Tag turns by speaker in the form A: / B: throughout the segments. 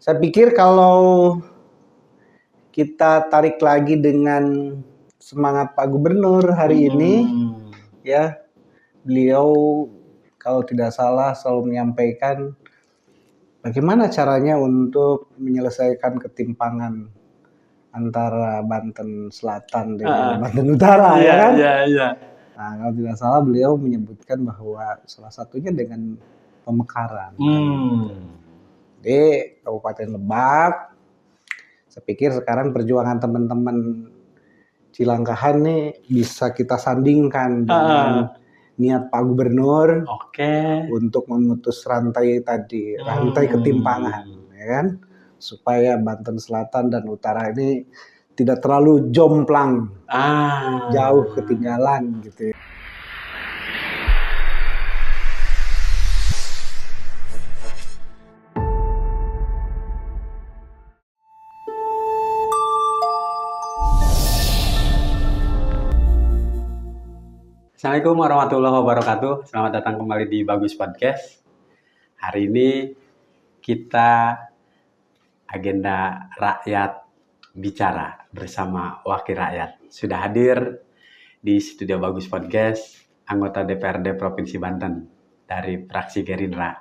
A: Saya pikir kalau kita tarik lagi dengan semangat Pak Gubernur hari ini, ya, beliau kalau tidak salah selalu menyampaikan bagaimana caranya untuk menyelesaikan ketimpangan antara Banten Selatan dengan Banten Utara, ya kan?
B: Iya.
A: Nah, kalau tidak salah beliau menyebutkan bahwa salah satunya dengan pemekaran. Di Kabupaten Lebak, saya pikir sekarang perjuangan teman-teman Cilangkahan nih bisa kita sandingkan dengan niat Pak Gubernur untuk memutus rantai tadi, rantai ketimpangan, ya kan? Supaya Banten Selatan dan Utara ini tidak terlalu jomplang, jauh ketinggalan gitu ya.
B: Assalamualaikum warahmatullahi wabarakatuh. Selamat datang kembali di Bagus Podcast. Hari ini kita agenda rakyat bicara bersama wakil rakyat. Sudah hadir di studio Bagus Podcast anggota DPRD Provinsi Banten dari fraksi Gerindra.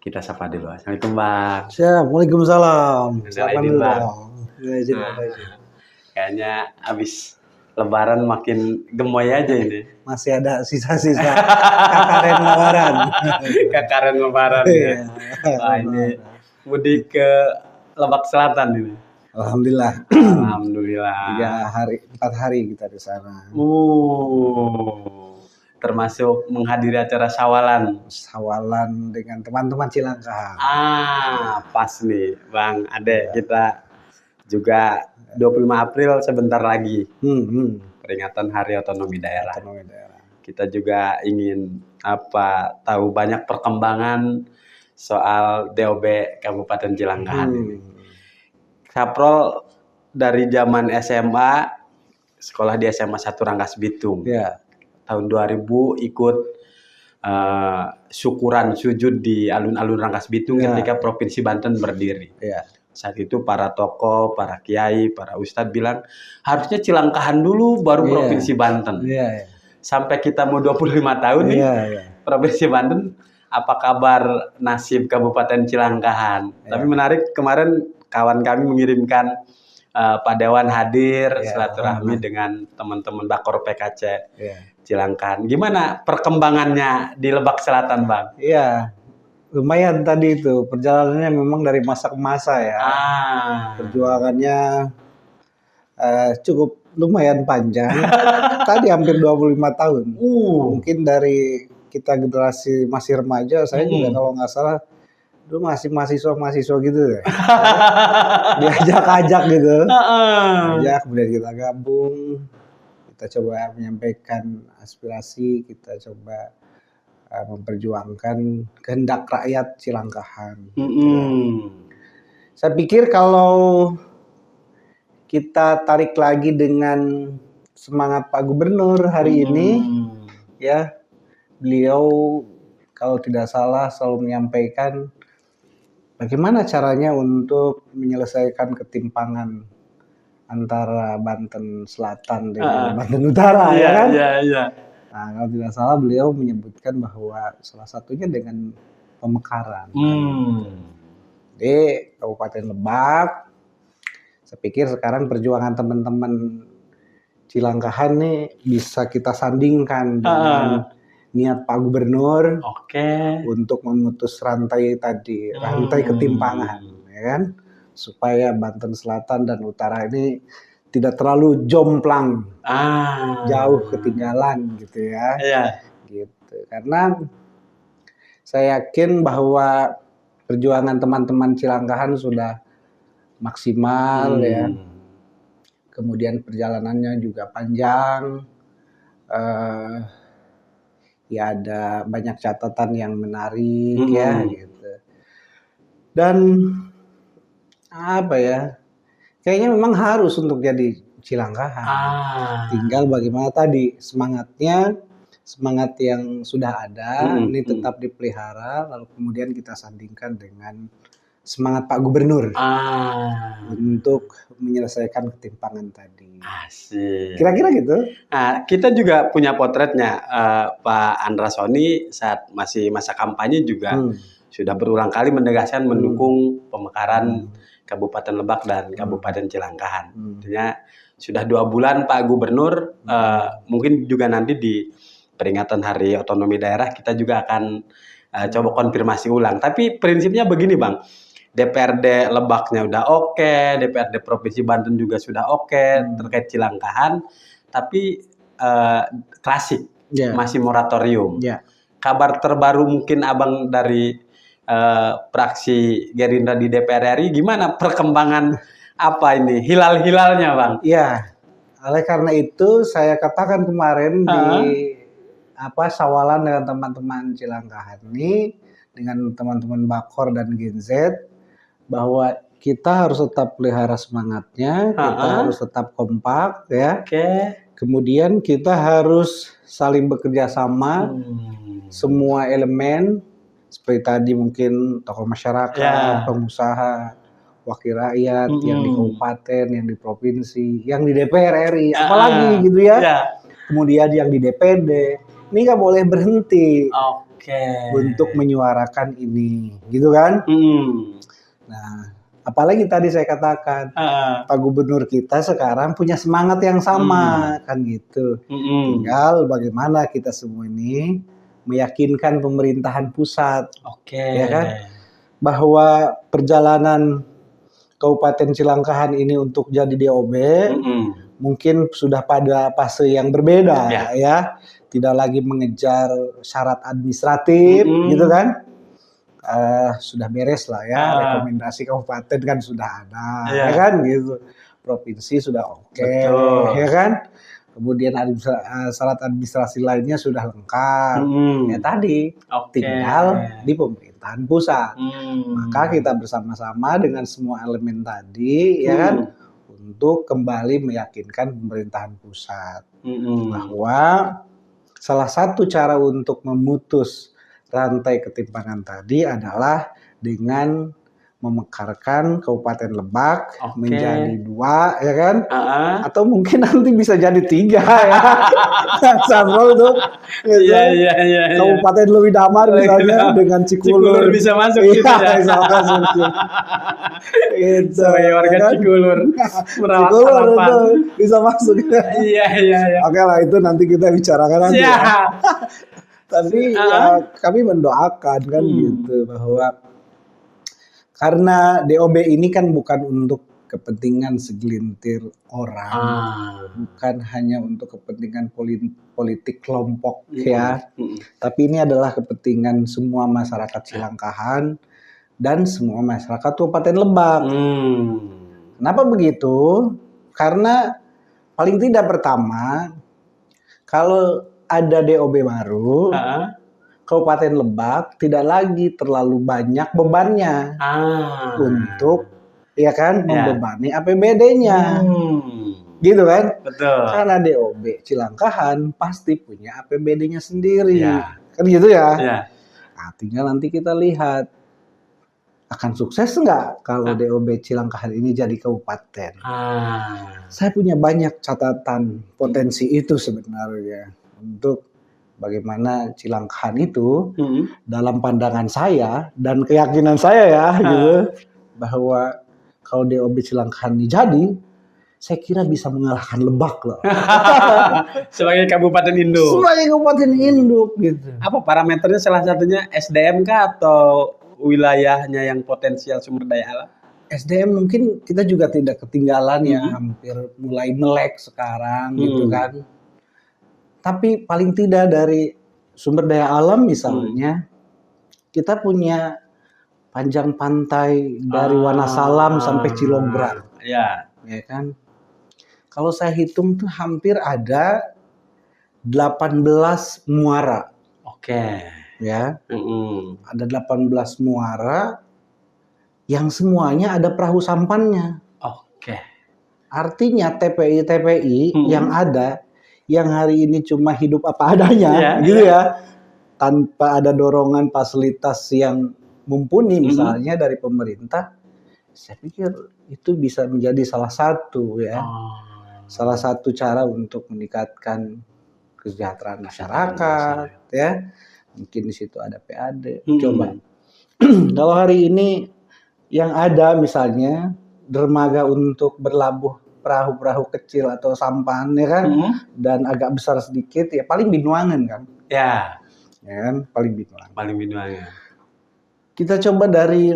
B: Kita sapa dulu. Assalamualaikum Bang.
A: Waalaikumsalam.
B: Kayaknya habis Lebaran makin gemoy aja ini.
A: Masih ada sisa-sisa kakaren lebaran.
B: Kakaren lebaran ya. Wah, ini mudik ke Lebak Selatan ini.
A: Alhamdulillah. 4 hari kita di sana.
B: Termasuk menghadiri acara Sawalan
A: dengan teman-teman Cilangkahan.
B: Pas nih Bang Ade, kita juga 25 April sebentar lagi. Peringatan Hari Otonomi Daerah. Kita juga ingin tahu banyak perkembangan soal DOB Kabupaten Cilangkahan ini. Kaprol dari zaman SMA, sekolah di SMA 1 Rangkas Bitung. Tahun 2000 ikut syukuran sujud di alun-alun Rangkas Bitung ketika Provinsi Banten berdiri. Saat itu para tokoh, para kiai, para ustadz bilang harusnya Cilangkahan dulu baru Provinsi Banten. Sampai kita mau 25 tahun nih Provinsi Banten, apa kabar nasib Kabupaten Cilangkahan? Tapi menarik, kemarin kawan kami mengirimkan Pak Dewan hadir silaturahmi dengan teman-teman Bakor PKC Cilangkahan. Gimana perkembangannya di Lebak Selatan, Bang?
A: Lumayan tadi itu, perjalanannya memang dari masa ke masa ya. Perjuangannya cukup lumayan panjang. Tadi hampir 25 tahun. Mungkin dari kita generasi masih remaja, saya juga kalau nggak salah dulu masih mahasiswa gitu ya. Diajak-ajak gitu. Kemudian kita gabung, kita coba menyampaikan aspirasi, kita coba memperjuangkan kehendak rakyat Cilangkahan. Saya pikir kalau kita tarik lagi dengan semangat Pak Gubernur hari ini, ya, beliau kalau tidak salah selalu menyampaikan bagaimana caranya untuk menyelesaikan ketimpangan antara Banten Selatan dengan Banten Utara, ya kan? Nah, kalau tidak salah beliau menyebutkan bahwa salah satunya dengan pemekaran. Di Kabupaten Lebak, saya pikir sekarang perjuangan teman-teman Cilangkahan nih bisa kita sandingkan dengan niat Pak Gubernur untuk memutus rantai tadi, rantai ketimpangan, ya kan? Supaya Banten Selatan dan Utara ini tidak terlalu jomplang, jauh ketinggalan gitu ya. Gitu. Karena saya yakin bahwa perjuangan teman-teman Cilangkahan sudah maksimal ya. Kemudian perjalanannya juga panjang. Ya ada banyak catatan yang menarik ya gitu. Dan kayaknya memang harus untuk jadi Cilangkahan. Tinggal bagaimana tadi semangat yang sudah ada ini tetap dipelihara, lalu kemudian kita sandingkan dengan semangat Pak Gubernur untuk menyelesaikan ketimpangan tadi.
B: Asik.
A: Kira-kira gitu.
B: Nah, kita juga punya potretnya Pak Andra Soni saat masih masa kampanye juga sudah berulang kali menegaskan mendukung pemekaran Kabupaten Lebak dan Kabupaten Cilangkahan. Artinya sudah 2 bulan Pak Gubernur, mungkin juga nanti di peringatan Hari Otonomi Daerah kita juga akan coba konfirmasi ulang. Tapi prinsipnya begini Bang, DPRD Lebaknya udah oke, DPRD Provinsi Banten juga sudah oke terkait Cilangkahan, tapi klasik, masih moratorium. Kabar terbaru mungkin Abang dari fraksi Gerindra di DPR RI, gimana perkembangan apa ini hilal-hilalnya Bang?
A: Iya, oleh karena itu saya katakan kemarin di sawalan dengan teman-teman Cilangkahan ini, dengan teman-teman Bakor dan Gen Z, bahwa kita harus tetap pelihara semangatnya, kita harus tetap kompak ya. Kemudian kita harus saling bekerja sama, semua elemen seperti tadi mungkin tokoh masyarakat, pengusaha, wakil rakyat yang di kabupaten, yang di provinsi, yang di DPR RI, apalagi gitu ya. Kemudian yang di DPD, ini nggak boleh berhenti untuk menyuarakan ini, gitu kan? Nah, apalagi tadi saya katakan Pak Gubernur kita sekarang punya semangat yang sama, kan gitu. Tinggal bagaimana kita semua ini meyakinkan pemerintahan pusat, ya kan, bahwa perjalanan Kabupaten Cilangkahan ini untuk jadi DOB mungkin sudah pada fase yang berbeda, ya, tidak lagi mengejar syarat administratif, gitu kan. Sudah beres lah ya, rekomendasi kabupaten kan sudah ada, ya kan gitu. Provinsi sudah ya kan. Kemudian syarat administrasi lainnya sudah lengkap. Ya tadi tinggal di pemerintahan pusat. Maka kita bersama-sama dengan semua elemen tadi, ya kan, untuk kembali meyakinkan pemerintahan pusat bahwa salah satu cara untuk memutus rantai ketimpangan tadi adalah dengan memekarkan Kabupaten Lebak menjadi 2, ya kan? Atau mungkin nanti bisa jadi 3 ya. Sampel tuh. Kabupaten Lewi Damar misalnya dengan Cikulur
B: bisa masuk gitu ya.
A: Bisa masuk. Itu
B: sebagai warga kan? Cikulur.
A: Cikulur itu bisa masuk.
B: Iya.
A: Oke lah, itu nanti kita bicarakan nanti. Tapi kami mendoakan kan gitu, bahwa karena DOB ini kan bukan untuk kepentingan segelintir orang, bukan hanya untuk kepentingan politik kelompok ya, tapi ini adalah kepentingan semua masyarakat Cilangkahan dan semua masyarakat Kabupaten Lebak. Kenapa begitu? Karena paling tidak pertama, kalau ada DOB baru, Kabupaten Lebak tidak lagi terlalu banyak bebannya untuk, ya kan, membebani APBD-nya, gitu kan?
B: Betul.
A: Karena DOB Cilangkahan pasti punya APBD-nya sendiri, kan gitu ya? Nah, tinggal nanti kita lihat akan sukses nggak kalau DOB Cilangkahan ini jadi kabupaten. Saya punya banyak catatan potensi itu sebenarnya untuk bagaimana Cilangkahan itu dalam pandangan saya dan keyakinan saya ya gitu, bahwa kalau DOB Cilangkahan ini jadi, saya kira bisa mengalahkan Lebak loh.
B: Sebagai kabupaten induk.
A: Sebagai kabupaten induk gitu.
B: Apa parameternya, salah satunya SDM kah atau wilayahnya yang potensial sumber daya alam?
A: SDM mungkin kita juga tidak ketinggalan ya, hampir mulai melek sekarang gitu kan. Tapi paling tidak dari sumber daya alam misalnya, kita punya panjang pantai dari Wonosalam sampai Cilograng. Ya kan? Kalau saya hitung tuh hampir ada 18 muara. Ya. Ada 18 muara yang semuanya ada perahu sampannya. Artinya TPI yang ada, yang hari ini cuma hidup apa adanya, gitu ya, tanpa ada dorongan fasilitas yang mumpuni misalnya dari pemerintah, saya pikir itu bisa menjadi salah satu ya. Salah satu cara untuk meningkatkan kesejahteraan masyarakat ya. Mungkin di situ ada PAD. Coba. Kalau hari ini yang ada misalnya dermaga untuk berlabuh perahu-perahu kecil atau sampan ya kan, dan agak besar sedikit ya paling Binuangan kan. Ya kan, paling Binuangan.
B: Paling Binuangan.
A: Kita coba dari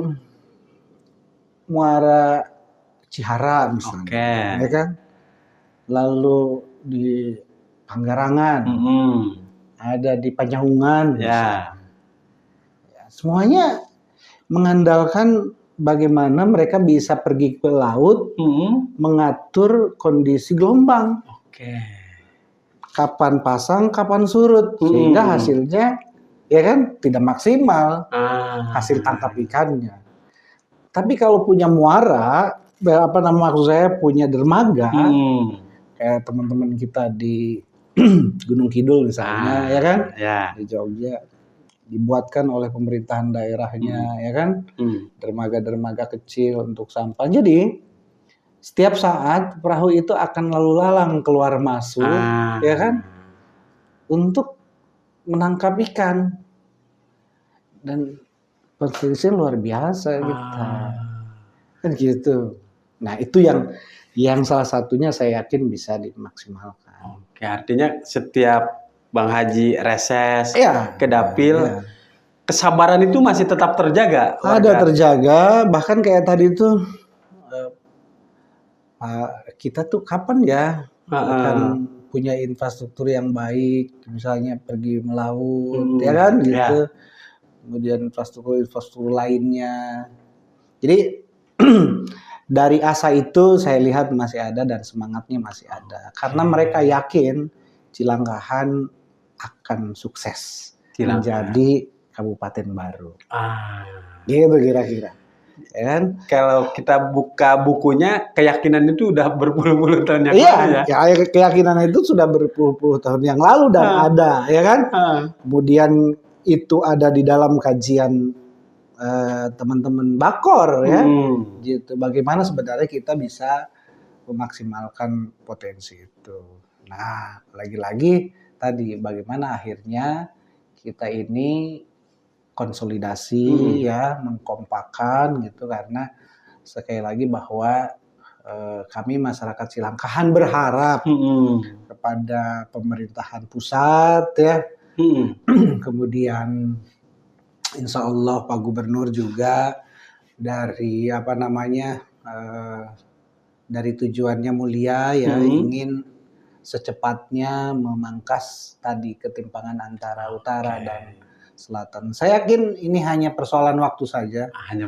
A: Muara Cihara misalnya, ya kan. Lalu di Panggarangan, ada di Panjahungan, ya. Semuanya mengandalkan bagaimana mereka bisa pergi ke laut, mengatur kondisi gelombang. Kapan pasang, kapan surut, sehingga hasilnya ya kan tidak maksimal hasil tangkap ikannya. Tapi kalau punya muara, maksud saya punya dermaga, kayak teman-teman kita di Gunung Kidul misalnya, ya kan, di Jogja. Dibuatkan oleh pemerintahan daerahnya, ya kan, dermaga-dermaga kecil untuk sampah. Jadi setiap saat perahu itu akan lalu lalang keluar masuk, ya kan, untuk menangkap ikan. Dan potensi luar biasa kita, kan gitu. Nah itu yang salah satunya saya yakin bisa dimaksimalkan.
B: Oke, artinya setiap Bang Haji reses ke dapil, kesabaran itu masih tetap terjaga?
A: Ada terjaga, bahkan kayak tadi tuh, kita tuh kapan ya akan punya infrastruktur yang baik, misalnya pergi melaut, ya kan gitu. Kemudian infrastruktur lainnya. Jadi dari asa itu saya lihat masih ada dan semangatnya masih ada. Karena mereka yakin Cilangkahan akan sukses menjadi kabupaten baru. Gitu kira-kira. Ya kan?
B: Kalau kita buka bukunya, keyakinan itu udah berpuluh-puluh tahun yang lalu ya.
A: Iya, keyakinan itu sudah berpuluh-puluh tahun yang lalu dan ada, ya kan? Kemudian itu ada di dalam kajian teman-teman Bakor ya. Gitu. Bagaimana sebenarnya kita bisa memaksimalkan potensi itu. Nah, lagi-lagi tadi bagaimana akhirnya kita ini konsolidasi ya, mengkompakan gitu, karena sekali lagi bahwa kami masyarakat Cilangkahan berharap kepada pemerintahan pusat ya. Kemudian insya Allah Pak Gubernur juga dari dari tujuannya mulia ya, ingin secepatnya memangkas tadi ketimpangan antara utara dan selatan. Saya yakin ini hanya persoalan waktu saja.
B: Hanya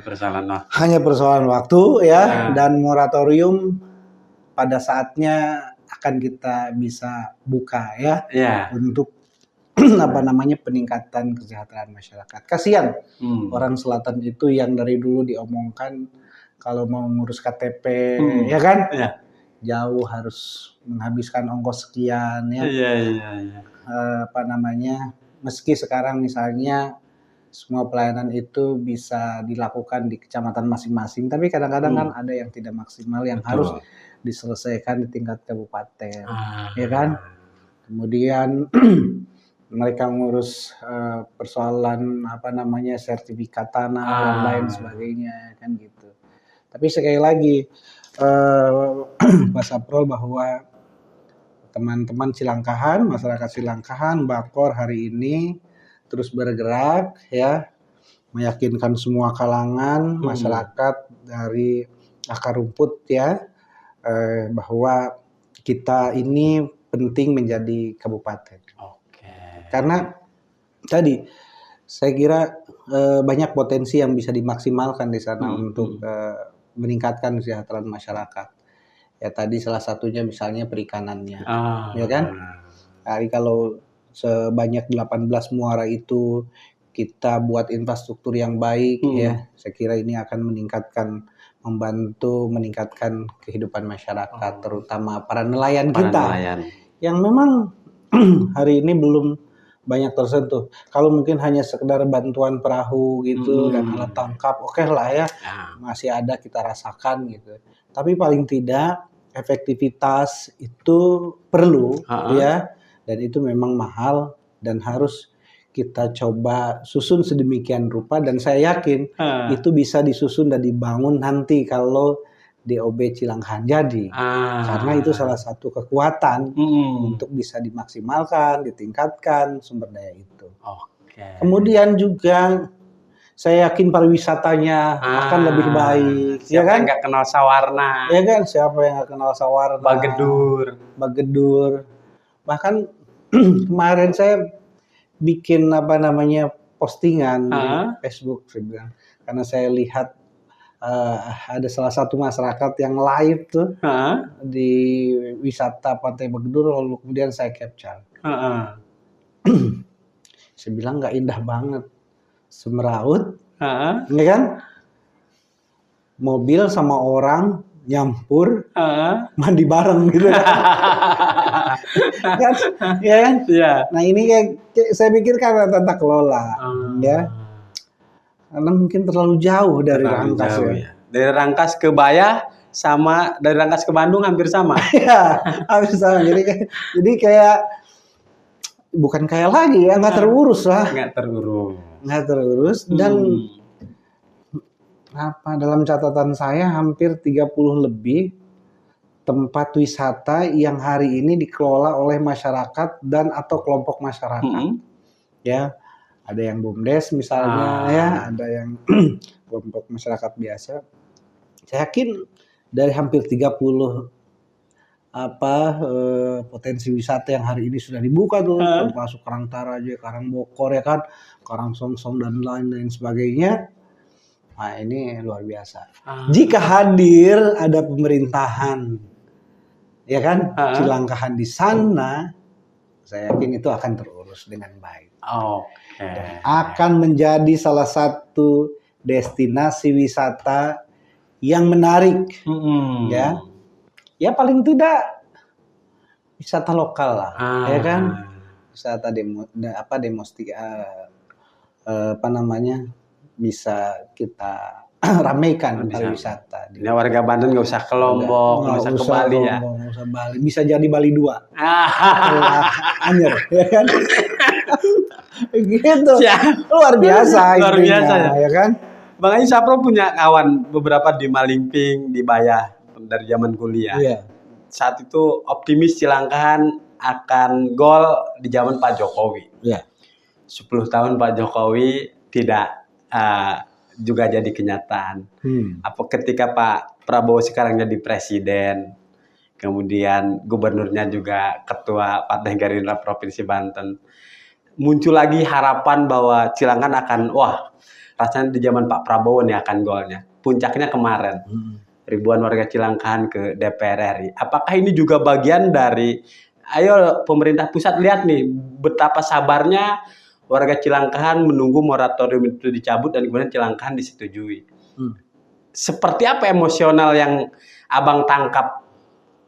B: persoalan
A: waktu ya, dan moratorium pada saatnya akan kita bisa buka ya. Untuk peningkatan kesejahteraan masyarakat. Kasihan orang selatan itu yang dari dulu diomongkan kalau mau ngurus KTP ya kan, jauh harus menghabiskan ongkos sekian ya. Meski sekarang misalnya semua pelayanan itu bisa dilakukan di kecamatan masing-masing, tapi kadang-kadang kan ada yang tidak maksimal yang harus diselesaikan di tingkat kabupaten, ya kan. Kemudian mereka ngurus persoalan sertifikat tanah dan lain sebagainya kan gitu. Tapi sekali lagi Pak Saprol, bahwa teman-teman Cilangkahan, masyarakat Cilangkahan, Bakor hari ini terus bergerak ya, meyakinkan semua kalangan masyarakat dari akar rumput ya, bahwa kita ini penting menjadi kabupaten. Karena tadi saya kira banyak potensi yang bisa dimaksimalkan di sana untuk meningkatkan kesejahteraan masyarakat. Ya tadi salah satunya misalnya perikanannya, ya kan? Jadi kalau sebanyak 18 muara itu kita buat infrastruktur yang baik ya, saya kira ini akan membantu meningkatkan kehidupan masyarakat, terutama para nelayan kita yang memang hari ini belum banyak tersentuh. Kalau mungkin hanya sekedar bantuan perahu gitu dan alat tangkap, oke lah ya, masih ada kita rasakan gitu. Tapi paling tidak efektivitas itu perlu ya, dan itu memang mahal dan harus kita coba susun sedemikian rupa, dan saya yakin itu bisa disusun dan dibangun nanti kalau DOB Cilangkahan jadi, karena itu salah satu kekuatan untuk bisa dimaksimalkan, ditingkatkan sumber daya itu. Kemudian juga saya yakin pariwisatanya akan lebih baik.
B: Siapa yang nggak kenal Sawarna?
A: Ya kan, siapa yang nggak kenal Sawarna? Bagedur. Bahkan kemarin saya bikin postingan di Facebook, saya bilang, karena saya lihat ada salah satu masyarakat yang live tuh di wisata Pantai Bagedur, lalu kemudian saya capture. Saya bilang nggak indah banget, semeraut, ya kan? Mobil sama orang nyampur, mandi bareng gitu kan? Ya kan? Nah ini kayak saya pikir karena tata kelola, ya. Karena mungkin terlalu jauh dari Rangkas ya.
B: Dari Rangkas ke Bayah sama dari Rangkas ke Bandung hampir sama.
A: Iya, hampir sama. Jadi kayak bukan kayak lagi ya, nggak terurus lah. Nggak terurus dan dalam catatan saya hampir 30 lebih tempat wisata yang hari ini dikelola oleh masyarakat dan atau kelompok masyarakat. Ya. Ada yang BUMDes misalnya ya, ada yang kelompok masyarakat biasa. Saya yakin dari hampir 30 potensi wisata yang hari ini sudah dibuka tuh, termasuk Karangtaraja, Karangbokor ya kan, Karangsongsong dan lain-lain sebagainya. Nah, ini luar biasa. Jika hadir ada pemerintahan ya kan, Cilangkahan di sana, saya yakin itu akan terurus dengan baik. Akan menjadi salah satu destinasi wisata yang menarik, ya paling tidak wisata lokal lah, ya kan, wisata bisa kita ramaikan pariwisata.
B: Ya, warga Bandung nggak usah ke Lombok, nggak usah ke Bali ya.
A: Nggak usah Bali, bisa jadi Bali 2. Anyer, ya kan? Gitu. Luar biasa ya kan?
B: Bang Aji Sapro punya kawan beberapa di Malingping, di Bayah dari zaman kuliah. Saat itu optimis Cilangkahan akan gol di zaman Pak Jokowi. 10 tahun Pak Jokowi tidak juga jadi kenyataan. Apa ketika Pak Prabowo sekarang jadi presiden, kemudian gubernurnya juga ketua Partai Gerindra Provinsi Banten, muncul lagi harapan bahwa Cilangkahan akan, rasanya di zaman Pak Prabowo nih akan golnya. Puncaknya kemarin, ribuan warga Cilangkahan ke DPR RI. Apakah ini juga bagian dari, ayo pemerintah pusat lihat nih betapa sabarnya warga Cilangkahan menunggu moratorium itu dicabut dan kemudian Cilangkahan disetujui. Seperti apa emosional yang Abang tangkap?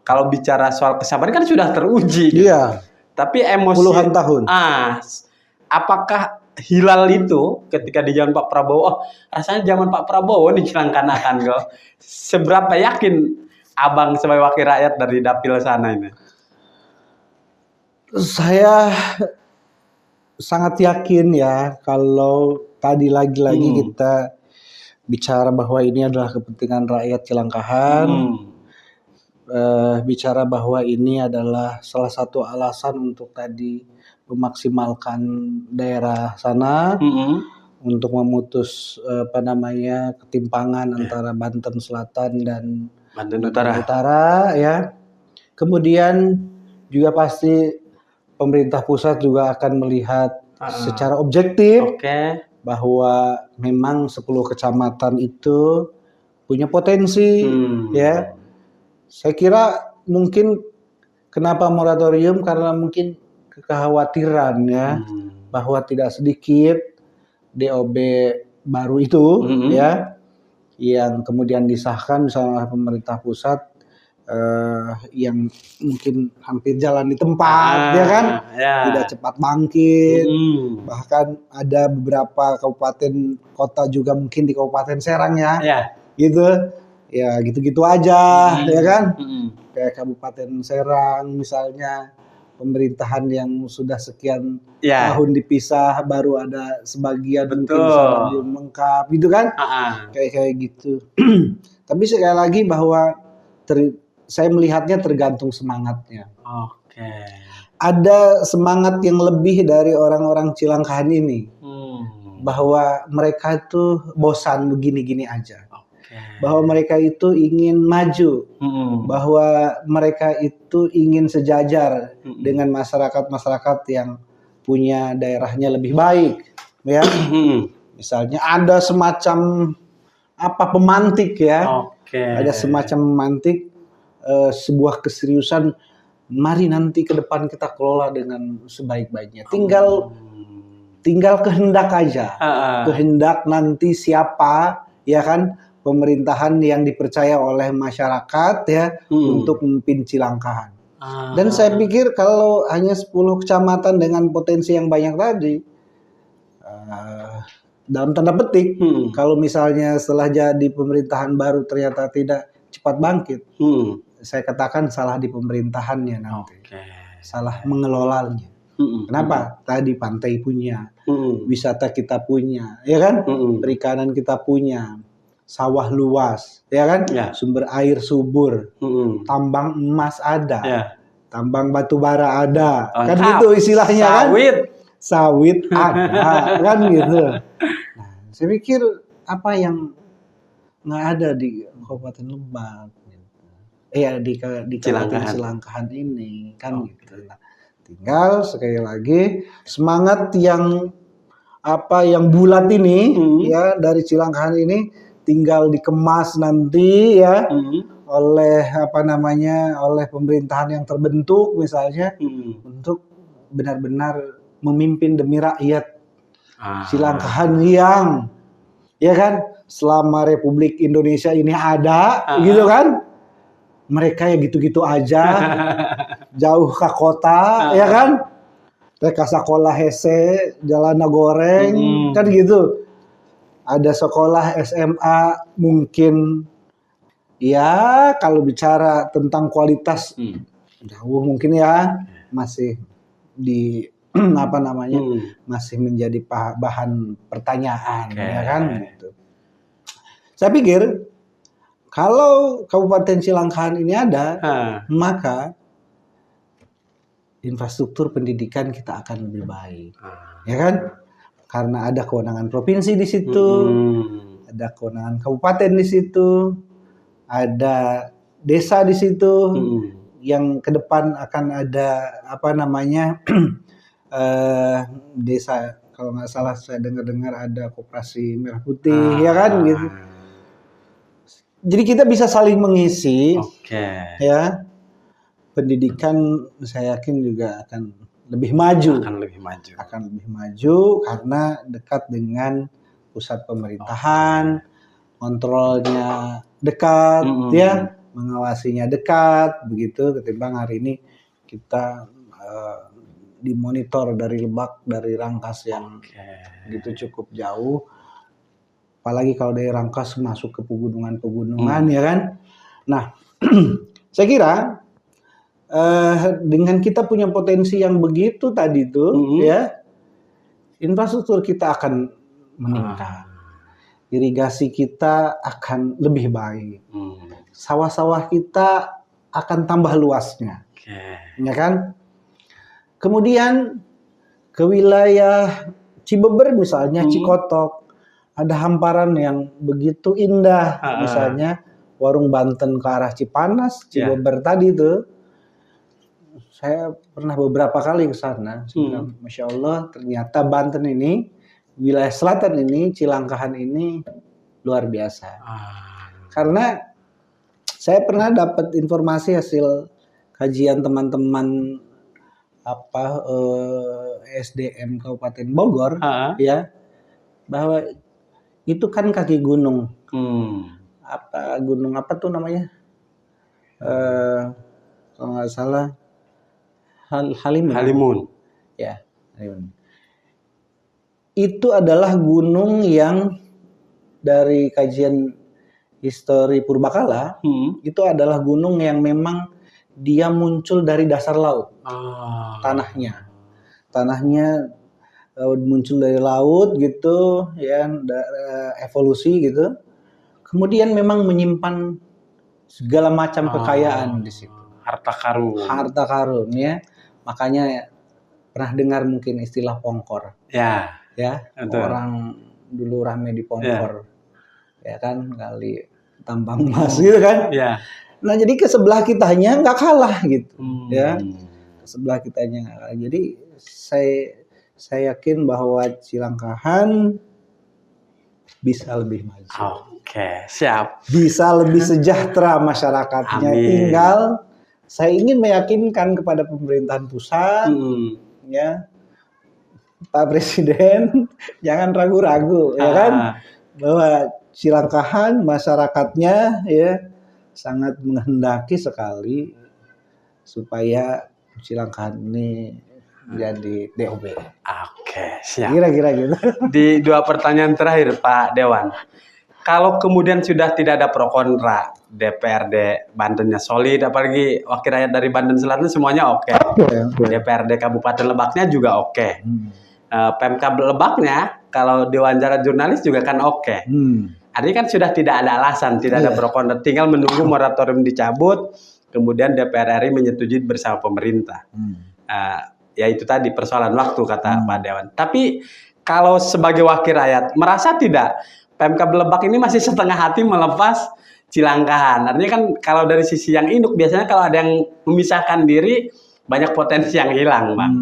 B: Kalau bicara soal kesabaran kan sudah teruji.
A: Iya.
B: Tapi emosi
A: puluhan tahun.
B: Apakah hilal itu ketika di zaman Pak Prabowo, rasanya zaman Pak Prabowo nih Cilangkahan akan gol. Seberapa yakin Abang sebagai wakil rakyat dari dapil sana ini?
A: Saya sangat yakin ya, kalau tadi lagi-lagi kita bicara bahwa ini adalah kepentingan rakyat Cilangkahan, bicara bahwa ini adalah salah satu alasan untuk tadi memaksimalkan daerah sana, untuk memutus ketimpangan antara Banten Selatan dan
B: Banten
A: Utara ya. Kemudian juga pasti pemerintah pusat juga akan melihat secara objektif bahwa memang 10 kecamatan itu punya potensi ya. Saya kira mungkin kenapa moratorium, karena mungkin kekhawatiran ya bahwa tidak sedikit DOB baru itu ya yang kemudian disahkan misalnya oleh pemerintah pusat yang mungkin hampir jalan di tempat, ya kan, tidak cepat bangkit. Bahkan ada beberapa kabupaten kota juga mungkin di Kabupaten Serang ya, gitu, ya gitu-gitu aja, ya kan, kayak Kabupaten Serang misalnya pemerintahan yang sudah sekian tahun dipisah, baru ada sebagian mungkin bisa lebih lengkap, gitu kan, kayak gitu. Tapi sekali lagi bahwa saya melihatnya tergantung semangatnya. Ada semangat yang lebih dari orang-orang Cilangkahan ini, bahwa mereka itu bosan begini-gini aja, bahwa mereka itu ingin maju, bahwa mereka itu ingin sejajar dengan masyarakat-masyarakat yang punya daerahnya lebih baik, ya. Misalnya ada semacam pemantik ya, ada semacam memantik sebuah keseriusan, mari nanti ke depan kita kelola dengan sebaik-baiknya. Tinggal kehendak aja, kehendak nanti siapa, ya kan, pemerintahan yang dipercaya oleh masyarakat ya untuk memimpin Cilangkahan. Dan saya pikir kalau hanya 10 kecamatan dengan potensi yang banyak tadi, dalam tanda petik, kalau misalnya setelah jadi pemerintahan baru ternyata tidak cepat bangkit, saya katakan salah di pemerintahannya nanti, salah mengelolanya. Kenapa? Tadi pantai punya, wisata kita punya, ya kan, perikanan kita punya, sawah luas, ya kan, sumber air subur, tambang emas ada, tambang batu bara ada, kan gitu istilahnya, kan, sawit ada, kan gitu. Nah, saya pikir apa yang nggak ada di Kabupaten Lebak, di Kabupaten Cilangkahan ini, kan gitu. Nah, tinggal sekali lagi semangat yang bulat ini, ya, dari Cilangkahan ini tinggal dikemas nanti ya oleh oleh pemerintahan yang terbentuk misalnya, untuk benar-benar memimpin demi rakyat Cilangkahan yang, ya kan, selama Republik Indonesia ini ada, gitu kan, mereka ya gitu-gitu aja, jauh ke kota, ya kan, mereka sekolah hese, jalan goreng, kan gitu. Ada sekolah SMA mungkin, ya kalau bicara tentang kualitas jauh mungkin ya masih di masih menjadi bahan pertanyaan, ya kan gitu. Saya pikir kalau Kabupaten Cilangkahan ini ada, maka infrastruktur pendidikan kita akan lebih baik, ya kan? Karena ada kewenangan provinsi di situ, ada kewenangan kabupaten di situ, ada desa di situ, yang ke depan akan ada desa, kalau nggak salah saya dengar ada koperasi merah putih, ya kan gitu. Jadi kita bisa saling mengisi, ya. Pendidikan saya yakin juga akan lebih maju, karena dekat dengan pusat pemerintahan, kontrolnya dekat, ya, mengawasinya dekat, begitu, ketimbang hari ini kita dimonitor dari Lebak, dari Rangkas yang gitu cukup jauh. Apalagi kalau dari Rangkas masuk ke pegunungan-pegunungan, ya kan. Nah, saya kira dengan kita punya potensi yang begitu tadi tuh, ya, infrastruktur kita akan meningkat, irigasi kita akan lebih baik, sawah-sawah kita akan tambah luasnya, ya kan. Kemudian ke wilayah Cibeber misalnya, Cikotok, ada hamparan yang begitu indah, misalnya Warung Banten ke arah Cipanas, Cibeber tadi tuh. Saya pernah beberapa kali ke sana, Masya Allah, ternyata Banten ini, wilayah selatan ini, Cilangkahan ini luar biasa. Karena saya pernah dapat informasi hasil kajian teman-teman SDM Kabupaten Bogor, ya, bahwa itu kan kaki gunung, gunung apa tuh namanya? Kalau nggak salah Halimun.
B: Halimun.
A: Ya, Halimun. Itu adalah gunung yang dari kajian histori purbakala, itu adalah gunung yang memang dia muncul dari dasar laut. Tanahnya muncul dari laut gitu, ya, evolusi gitu. Kemudian memang menyimpan segala macam kekayaan di situ. Harta karun, ya. Makanya pernah dengar mungkin istilah Pongkor. Ya, betul. Orang dulu rame di Pongkor. Ya kan, kali tambang emas gitu kan. Ya. Nah, jadi ke sebelah kitanya nggak kalah gitu. Ya. Ke sebelah kitanya nggak kalah. Jadi saya yakin bahwa Cilangkahan bisa lebih maju.
B: Oke, siap.
A: Bisa lebih sejahtera masyarakatnya. Amin. Tinggal saya ingin meyakinkan kepada pemerintahan pusat, ya, Pak Presiden, jangan ragu-ragu, ya kan, bahwa Cilangkahan masyarakatnya ya sangat menghendaki sekali supaya Cilangkahan ini jadi DOB.
B: Oke, siap.
A: Kira-kira gitu.
B: Di 2 pertanyaan terakhir, Pak Dewan. Kalau kemudian sudah tidak ada pro kontra, DPRD Bantennya solid, apalagi wakil rakyat dari Banten Selatan semuanya oke. DPRD Kabupaten Lebaknya juga oke. Pemkab Lebaknya kalau diwawancara jurnalis juga kan oke. Artinya kan sudah tidak ada alasan, tidak ada pro kontra, tinggal menunggu moratorium dicabut, kemudian DPR RI menyetujui bersama pemerintah. Ya itu tadi persoalan waktu kata Pak Dewan. Tapi kalau sebagai wakil rakyat merasa tidak Pemkab Lebak ini masih setengah hati melepas Cilangkahan. Artinya kan kalau dari sisi yang induk biasanya kalau ada yang memisahkan diri banyak potensi yang hilang, Bang.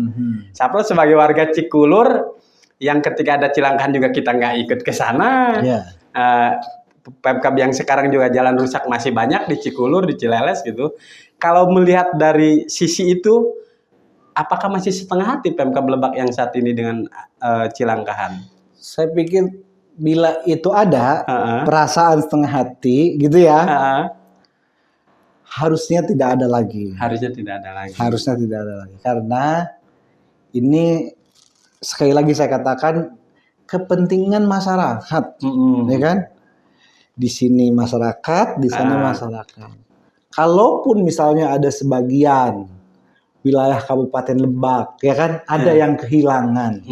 B: Sapro sebagai warga Cikulur yang ketika ada Cilangkahan juga kita nggak ikut ke sana. Pemkab yang sekarang juga jalan rusak masih banyak di Cikulur, di Cileles gitu. Kalau melihat dari sisi itu, apakah masih setengah hati Pemkab Lebak yang saat ini dengan Cilangkahan?
A: Saya pikir bila itu ada perasaan setengah hati gitu ya, harusnya tidak ada lagi.
B: Harusnya tidak ada lagi.
A: Karena ini sekali lagi saya katakan kepentingan masyarakat, ya kan? Di sini masyarakat, di sana masyarakat. Kalaupun misalnya ada sebagian wilayah Kabupaten Lebak, ya kan, ada yang kehilangan.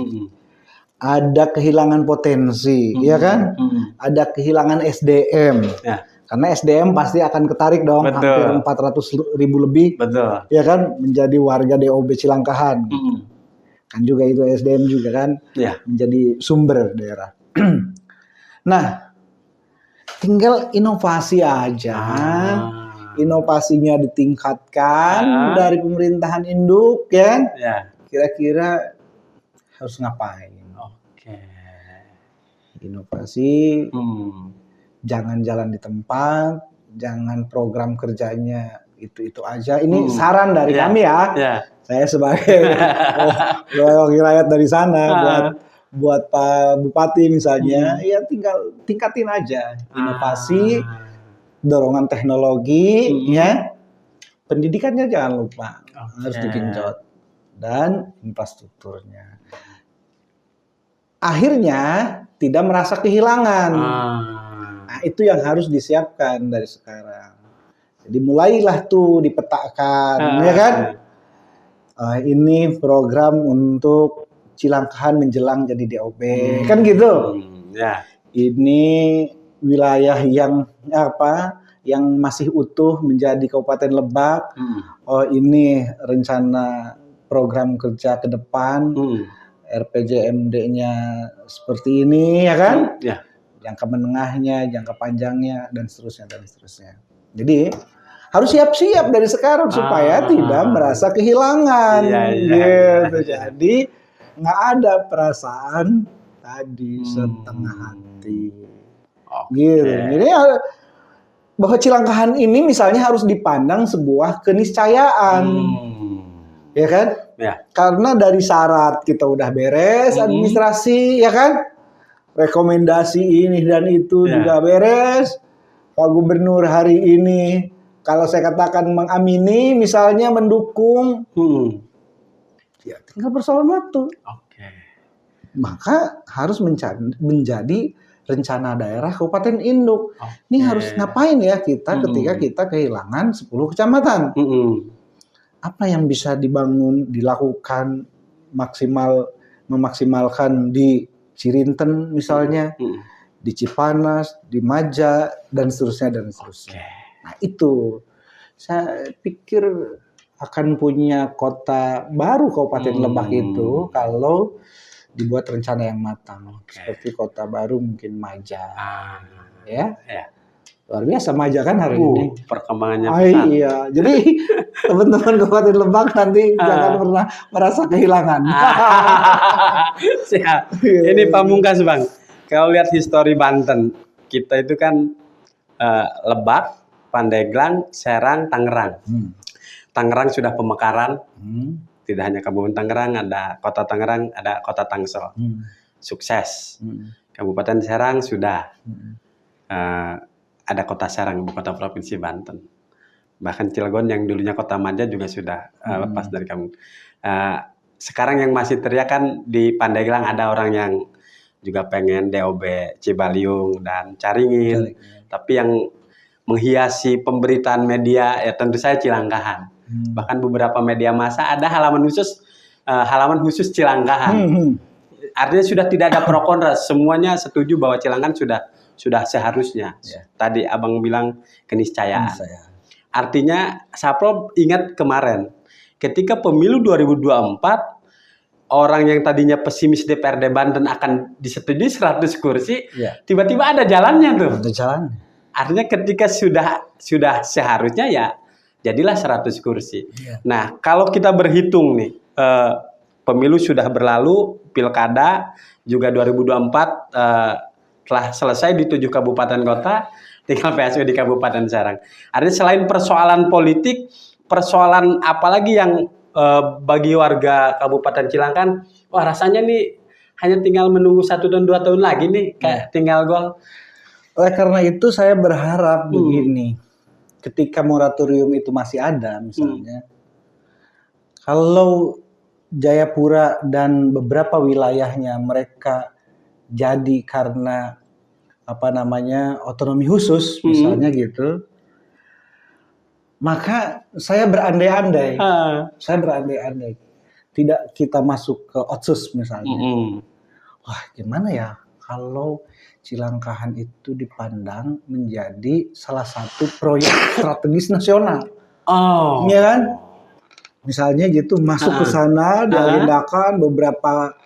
A: Ada kehilangan potensi, ya kan? Ada kehilangan SDM. Karena SDM pasti akan ketarik dong, hampir 400.000 lebih. Ya kan, menjadi warga DOB Cilangkahan. Kan juga itu SDM juga kan, menjadi sumber daerah. Nah, tinggal inovasi aja. Inovasinya ditingkatkan dari pemerintahan induk, ya. Kira-kira harus ngapain? Inovasi, jangan jalan di tempat, jangan program kerjanya itu aja. Ini saran dari kami ya. Saya sebagai wakil rakyat dari sana buat Pak Bupati misalnya, ya tinggal tingkatin aja inovasi, dorongan teknologi, ya. Pendidikannya jangan lupa harus digenjot dan infrastrukturnya. Akhirnya tidak merasa kehilangan. Nah, itu yang harus disiapkan dari sekarang. Jadi mulailah tuh dipetakan, ya kan? Ini program untuk Cilangkahan menjelang jadi DOB, kan gitu. Ini wilayah yang yang masih utuh menjadi Kabupaten Lebak. Ini rencana program kerja ke depan. RPJMD-nya seperti ini, ya kan? Jangka menengahnya, jangka panjangnya, dan seterusnya. Jadi harus siap-siap dari sekarang supaya tidak merasa kehilangan. Gitu. Jadi nggak ada perasaan tadi setengah hati. Gitu. Jadi bahwa Cilangkahan ini misalnya harus dipandang sebuah keniscayaan. Ya kan? Karena dari syarat kita udah beres, administrasi, ya kan? Rekomendasi ini dan itu juga beres. Pak Gubernur hari ini kalau saya katakan mengamini, misalnya mendukung, ya tinggal persoalan waktu. Maka harus menjadi rencana daerah Kabupaten Induk. Ini harus ngapain ya kita ketika kita kehilangan 10 kecamatan? Apa yang bisa dilakukan memaksimalkan di Cirinten misalnya, di Cipanas, di Maja, dan seterusnya. Nah itu, saya pikir akan punya kota baru Kabupaten Lebak itu kalau dibuat rencana yang matang. Seperti kota baru mungkin Maja. Ya. Luar biasa Maja kan hari ini.
B: Perkembangannya besar.
A: Iya. Jadi teman-teman Kabupaten Lebak nanti jangan pernah merasa kehilangan.
B: Siap. Ini pamungkas Bang. Kalau lihat histori Banten, kita itu kan Lebak, Pandeglang, Serang, Tangerang. Tangerang sudah pemekaran. Tidak hanya Kabupaten Tangerang, ada Kota Tangerang, ada Kota Tangsel. Sukses. Kabupaten Serang sudah. Ada Kota Serang, ibu kota Provinsi Banten. Bahkan Cilegon yang dulunya Kota Maja juga sudah lepas dari kamu. Sekarang yang masih teriak kan di Pandeglang ada orang yang juga pengen DOB Cibaliung dan Caringin. Tapi yang menghiasi pemberitaan media ya tentu saya Cilangkahan. Bahkan beberapa media massa ada halaman khusus Cilangkahan. Artinya sudah tidak ada pro kontra, semuanya setuju bahwa Cilangkahan sudah seharusnya. Tadi Abang bilang keniscayaan. Artinya Sapro ingat kemarin ketika pemilu 2024 orang yang tadinya pesimis DPRD Banten akan disetujui 100 kursi, tiba-tiba ada jalannya tuh.
A: Ada jalan.
B: Artinya ketika sudah seharusnya ya jadilah 100 kursi. Nah, kalau kita berhitung nih, pemilu sudah berlalu, pilkada juga 2024 telah selesai di 7 kabupaten kota, tinggal PSU di Kabupaten Serang. Artinya selain persoalan politik, persoalan apalagi yang bagi warga Kabupaten Cilangkahan, wah rasanya nih hanya tinggal menunggu 1 dan 2 tahun lagi nih, kayak tinggal gol.
A: Oleh karena itu saya berharap begini, ketika moratorium itu masih ada misalnya, kalau Jayapura dan beberapa wilayahnya mereka jadi karena otonomi khusus misalnya gitu, maka saya berandai-andai, tidak kita masuk ke Otsus misalnya. Wah gimana ya kalau Cilangkahan itu dipandang menjadi salah satu proyek strategis nasional. Iya kan? Misalnya gitu masuk ke sana diagendakan beberapa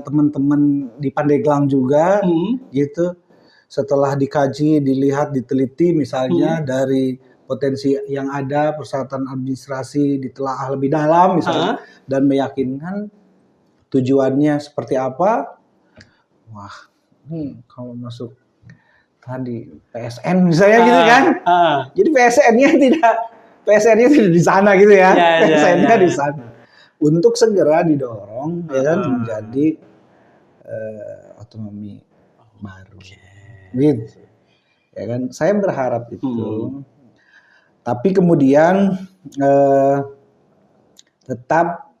A: teman-teman di Pandeglang juga gitu. Setelah dikaji, dilihat, diteliti misalnya dari potensi yang ada, persyaratan administrasi ditelaah lebih dalam misalnya dan meyakinkan tujuannya seperti apa. Wah, ini kalau masuk tadi PSN misalnya gitu kan. Jadi PSN-nya tidak di sana gitu ya. PSN-nya di sana. Untuk segera didorong ya kan menjadi otonomi baru. Gitu. Ya kan, saya berharap itu. Tapi kemudian tetap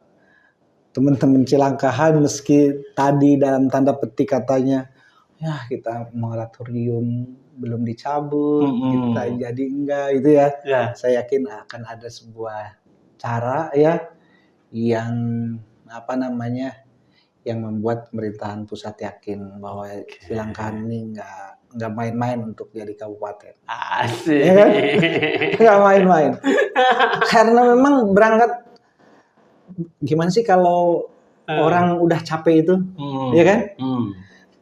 A: teman-teman Cilangkahan meski tadi dalam tanda petik katanya ya kita moratorium belum dicabut, kita jadi enggak gitu ya. Saya yakin akan ada sebuah cara ya yang yang membuat pemerintahan pusat yakin bahwa Cilangkahan ini nggak main-main untuk jadi kabupaten.
B: Asik.
A: Ya kan? Nggak main-main. Karena memang berangkat gimana sih kalau orang udah capek itu, ya kan?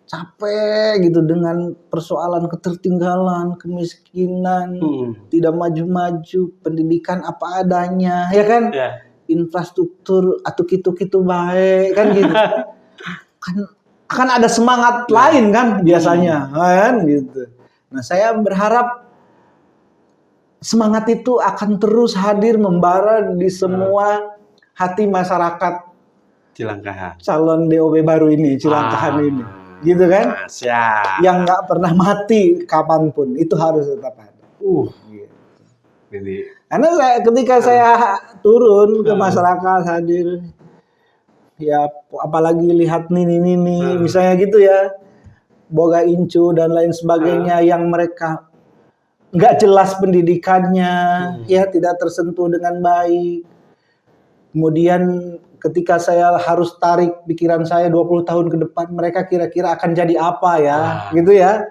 A: Capek gitu dengan persoalan ketertinggalan, kemiskinan, tidak maju-maju, pendidikan apa adanya, ya kan? Infrastruktur atau gitu-gitu baik kan gitu. Kan ada semangat lain kan biasanya, kan gitu. Nah, saya berharap semangat itu akan terus hadir membara di semua hati masyarakat
B: Cilangkahan.
A: Calon DOB baru ini, Cilangkahan ini. Gitu kan? Yang nggak pernah mati kapanpun, itu harus tetap ada.
B: ini.
A: Karena ketika saya turun ke masyarakat hadir, ya apalagi lihat nini misalnya gitu ya, boga incu dan lain sebagainya yang mereka nggak jelas pendidikannya, ya tidak tersentuh dengan baik. Kemudian ketika saya harus tarik pikiran saya 20 tahun ke depan, mereka kira-kira akan jadi apa ya, gitu ya.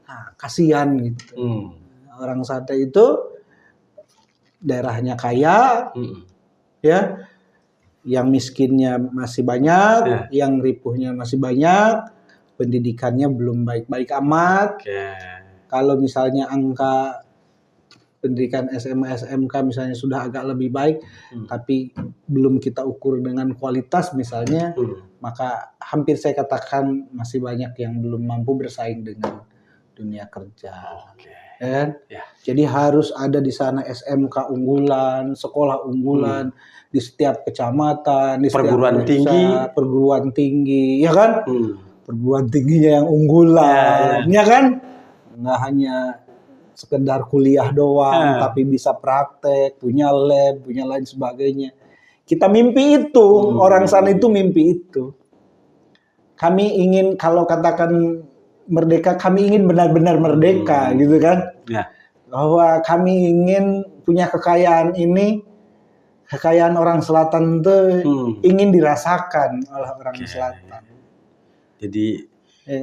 A: Nah, kasihan gitu. Orang Sate itu daerahnya kaya, ya, yang miskinnya masih banyak, yang ripuhnya masih banyak, pendidikannya belum baik-baik amat. Kalau misalnya angka pendidikan SMA, SMK misalnya sudah agak lebih baik, tapi belum kita ukur dengan kualitas misalnya, maka hampir saya katakan masih banyak yang belum mampu bersaing dengan dunia kerja. Jadi harus ada di sana SMK unggulan, sekolah unggulan di setiap kecamatan, di
B: perguruan
A: setiap
B: tinggi,
A: perguruan tinggi, ya kan? Perguruan tingginya yang unggulan, ya kan? Nggak hanya sekedar kuliah doang, tapi bisa praktek, punya lab, punya lain sebagainya. Kita mimpi itu, orang sana itu mimpi itu. Kami ingin, kalau katakan merdeka, kami ingin benar-benar merdeka, gitu kan? Bahwa kami ingin punya kekayaan ini, kekayaan orang selatan itu ingin dirasakan oleh orang selatan.
B: Jadi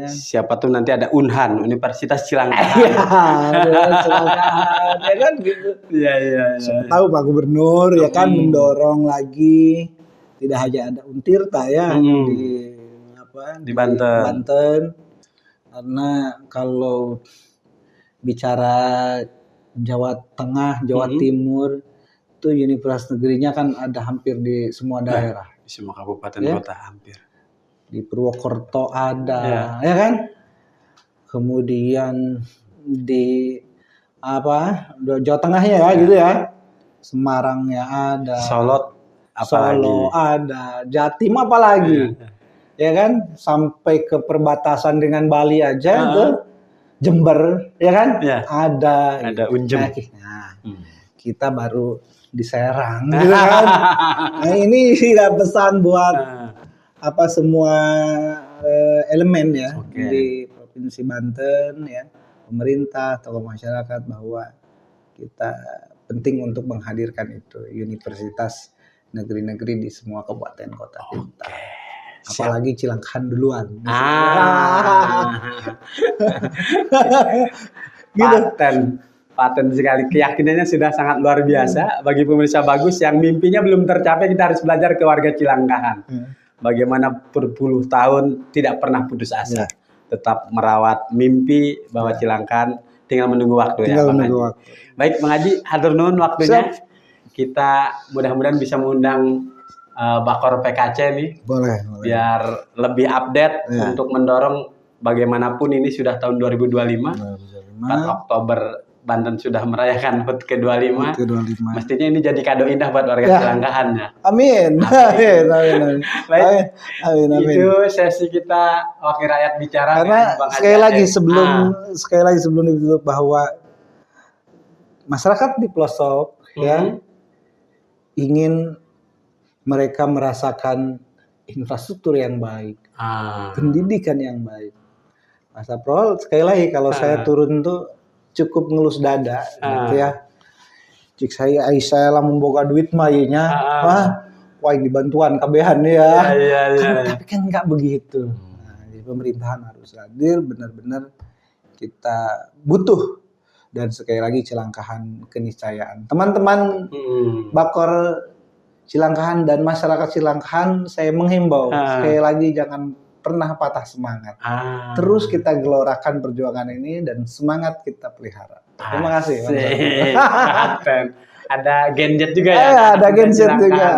B: siapa tuh nanti ada Unhan, Universitas Cilangkahan.
A: Cilangkahan, ya kan gitu. Siapa tahu Pak Gubernur ya kan mendorong lagi, tidak hanya ada Untirta ya di Banten. Karena kalau bicara Jawa Tengah, Jawa Timur itu universitas negerinya kan ada hampir di semua daerah.
B: Di semua kabupaten kota hampir.
A: Di Purwokerto ada, ya kan? Kemudian di Jawa Tengahnya ya gitu ya. Semarangnya ada.
B: Solo
A: ada. Jatim apalagi. Ya kan? Sampai ke perbatasan dengan Bali aja ke Jember, ya kan? Ada
B: Unjem.
A: Nah, kita baru di Serang gitu kan. Nah, ini tidak pesan buat semua elemen ya di Provinsi Banten ya, pemerintah, tokoh masyarakat, bahwa kita penting untuk menghadirkan itu universitas negeri-negeri di semua kabupaten kota kita. Apalagi Cilangkahan duluan.
B: Gitu. Paten sekali, keyakinannya sudah sangat luar biasa. Bagi pemirsa Bagus yang mimpinya belum tercapai, kita harus belajar ke warga Cilangkahan. Bagaimana berpuluh tahun tidak pernah putus asa, tetap merawat mimpi bahwa Cilangkahan tinggal menunggu waktu. Baik, Bang Haji, hatur nuhun waktunya. Kita mudah-mudahan bisa mengundang Bakor PKC nih, boleh. Biar lebih update untuk mendorong bagaimanapun ini sudah tahun 2025. 4 Oktober Banten sudah merayakan HUT ke-25. Mestinya ini jadi kado indah buat warga Cilangkahan ya.
A: Amin.
B: Baik. Itu sesi kita Wakil Rakyat Bicara.
A: Karena sekali lagi sebelum itu, bahwa masyarakat di pelosok ya ingin mereka merasakan infrastruktur yang baik, pendidikan yang baik. Mas Aprol, sekali lagi kalau saya turun tuh cukup ngelus dada gitu ya. Cik saya lah memboga duit mah wah ini bantuan kabehan ya. Tapi kan nggak begitu. Nah, di pemerintahan harus hadir, benar-benar kita butuh. Dan sekali lagi Cilangkahan keniscayaan. Teman-teman Bakor Cilangkahan dan masyarakat Cilangkahan, saya menghimbau sekali lagi jangan pernah patah semangat. Terus kita gelorakan perjuangan ini dan semangat kita pelihara. Terima kasih.
B: Ada genjet juga ya?
A: Ada genjet juga.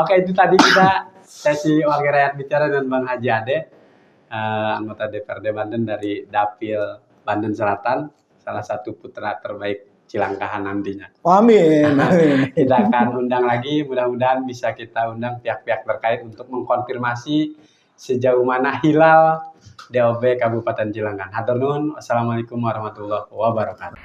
B: Oke, itu tadi kita sesi Wakil Rakyat Bicara dengan Bang Haji Ade, anggota DPRD Banten dari Dapil Banten Selatan, salah satu putra terbaik Cilangkahan nantinya.
A: Amin.
B: Kita akan undang lagi, mudah-mudahan bisa kita undang pihak-pihak terkait untuk mengkonfirmasi sejauh mana hilal DOB Kabupaten Cilangkahan. Hatur nuhun. Wassalamualaikum warahmatullahi wabarakatuh.